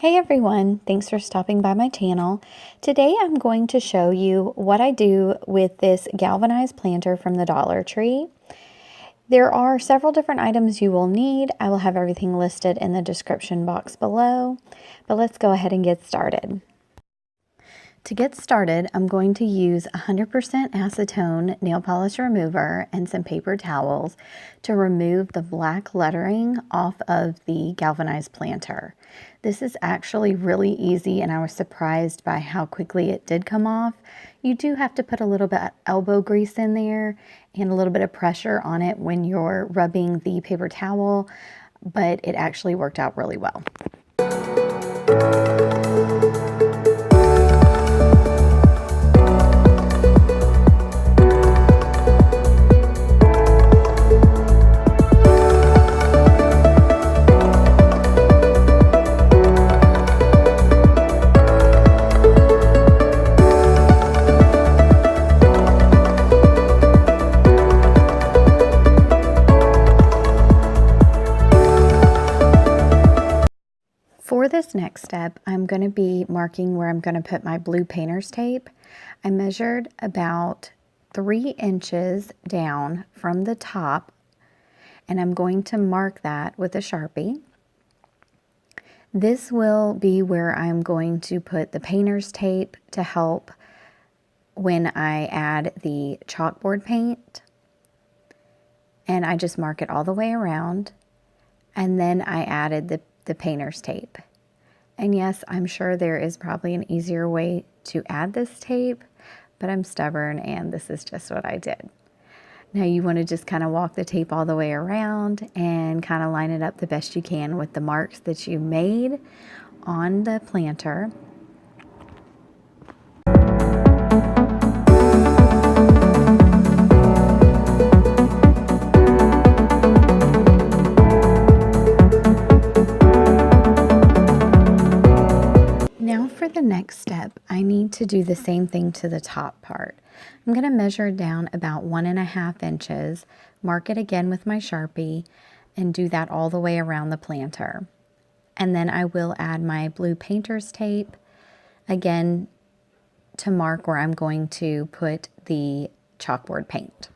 Hey everyone, thanks for stopping by my channel. Today I'm going to show you what I do with this galvanized planter from the Dollar Tree. There are several different items you will need. I will have everything listed in the description box below, but let's go ahead and get started. To get started, I'm going to use 100% acetone nail polish remover and some paper towels to remove the black lettering off of the galvanized planter. This is actually really easy, and I was surprised by how quickly it did come off. You do have to put a little bit of elbow grease in there and a little bit of pressure on it when you're rubbing the paper towel, but it actually worked out really well. For this next step, I'm going to be marking where I'm going to put my blue painter's tape. I measured about 3 inches down from the top, and I'm going to mark that with a Sharpie. This will be where I'm going to put the painter's tape to help when I add the chalkboard paint. And I just mark it all the way around, and then I added the painter's tape. And yes, I'm sure there is probably an easier way to add this tape, but I'm stubborn and this is just what I did. Now you want to just kind of walk the tape all the way around and kind of line it up the best you can with the marks that you made on the planter. The next step, I need to do the same thing to the top part. I'm going to measure down about 1.5 inches, mark it again with my Sharpie, and do that all the way around the planter. And then I will add my blue painter's tape again to mark where I'm going to put the chalkboard paint.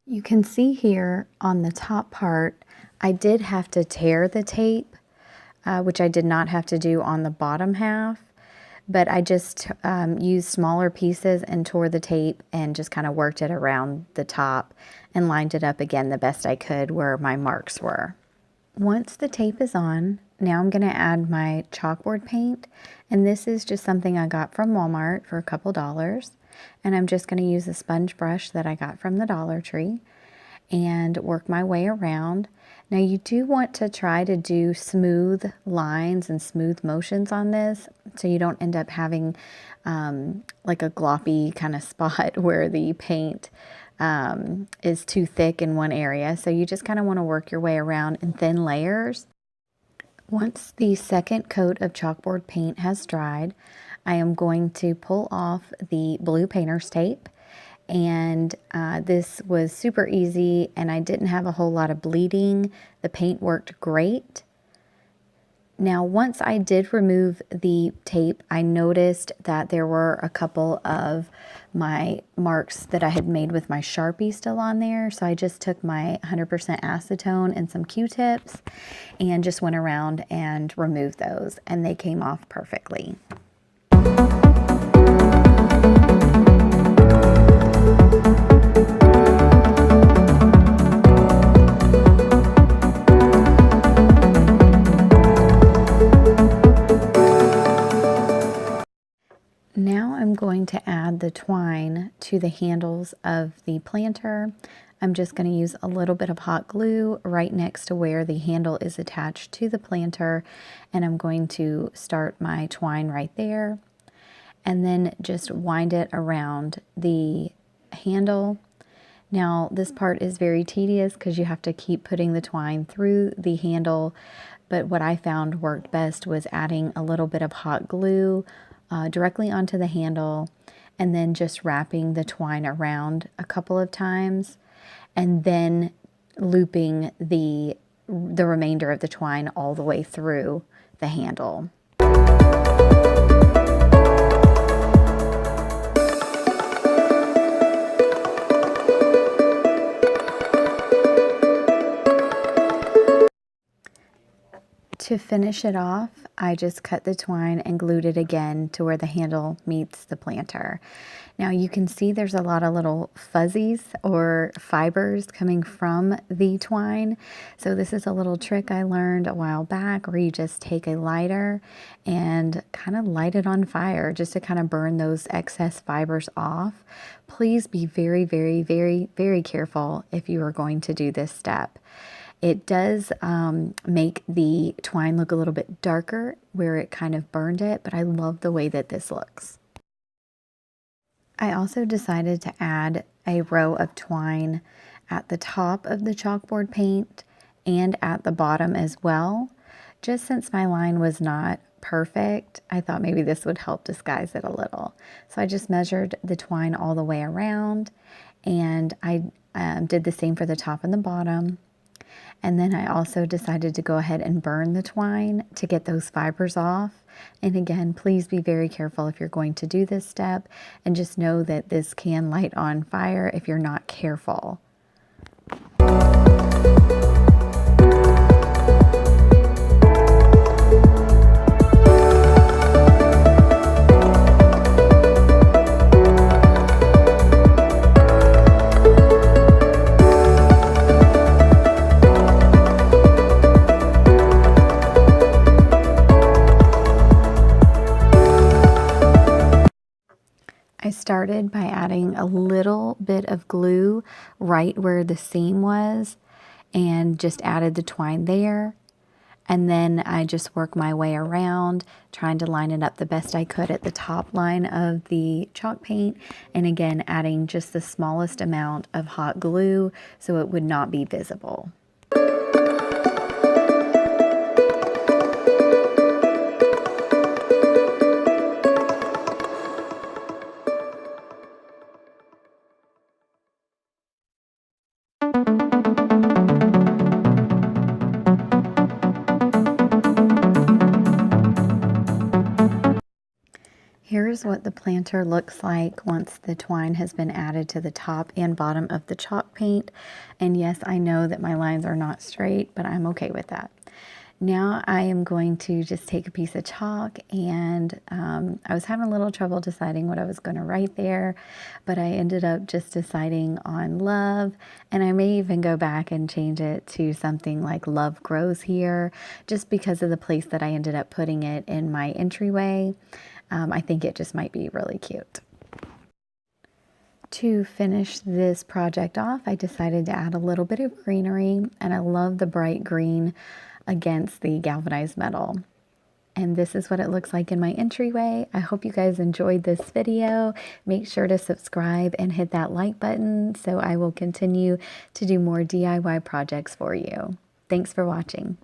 You can see here on the top part, I did have to tear the tape, which I did not have to do on the bottom half, but I just used smaller pieces and tore the tape and just kind of worked it around the top and lined it up again the best I could where my marks were. Once the tape is on, now I'm going to add my chalkboard paint, and this is just something I got from Walmart for a couple dollars. And I'm just going to use a sponge brush that I got from the Dollar Tree and work my way around. Now you do want to try to do smooth lines and smooth motions on this so you don't end up having like a gloppy kind of spot where the paint is too thick in one area. So you just kind of want to work your way around in thin layers. Once the second coat of chalkboard paint has dried, I am going to pull off the blue painter's tape, and this was super easy and I didn't have a whole lot of bleeding. The paint worked great. Now once I did remove the tape, I noticed that there were a couple of my marks that I had made with my Sharpie still on there, so I just took my 100% acetone and some Q-tips and just went around and removed those, and they came off perfectly. Now I'm going to add the twine to the handles of the planter. I'm just going to use a little bit of hot glue right next to where the handle is attached to the planter, and I'm going to start my twine right there and then just wind it around the handle Now, this part is very tedious because you have to keep putting the twine through the handle, but what I found worked best was adding a little bit of hot glue directly onto the handle, and then just wrapping the twine around a couple of times, and then looping the remainder of the twine all the way through the handle. To finish it off, I just cut the twine and glued it again to where the handle meets the planter. Now you can see there's a lot of little fuzzies or fibers coming from the twine. So this is a little trick I learned a while back, where you just take a lighter and kind of light it on fire just to kind of burn those excess fibers off. Please be very, very, very, very careful if you are going to do this step. It does make the twine look a little bit darker where it kind of burned it, but I love the way that this looks. I also decided to add a row of twine at the top of the chalkboard paint and at the bottom as well. Just since my line was not perfect, I thought maybe this would help disguise it a little. So I just measured the twine all the way around, and I did the same for the top and the bottom. And then I also decided to go ahead and burn the twine to get those fibers off. And again, please be very careful if you're going to do this step, and just know that this can light on fire if you're not careful. I started by adding a little bit of glue right where the seam was, and just added the twine there. And then I just worked my way around, trying to line it up the best I could at the top line of the chalk paint. And again, adding just the smallest amount of hot glue so it would not be visible. Here's what the planter looks like once the twine has been added to the top and bottom of the chalk paint. And yes, I know that my lines are not straight, but I'm okay with that. Now I am going to just take a piece of chalk, and I was having a little trouble deciding what I was going to write there, but I ended up just deciding on love, and I may even go back and change it to something like love grows here, just because of the place that I ended up putting it in my entryway. I think it just might be really cute. To finish this project off, I decided to add a little bit of greenery, and I love the bright green against the galvanized metal. And this is what it looks like in my entryway. I hope you guys enjoyed this video. Make sure to subscribe and hit that like button so I will continue to do more DIY projects for you. Thanks for watching.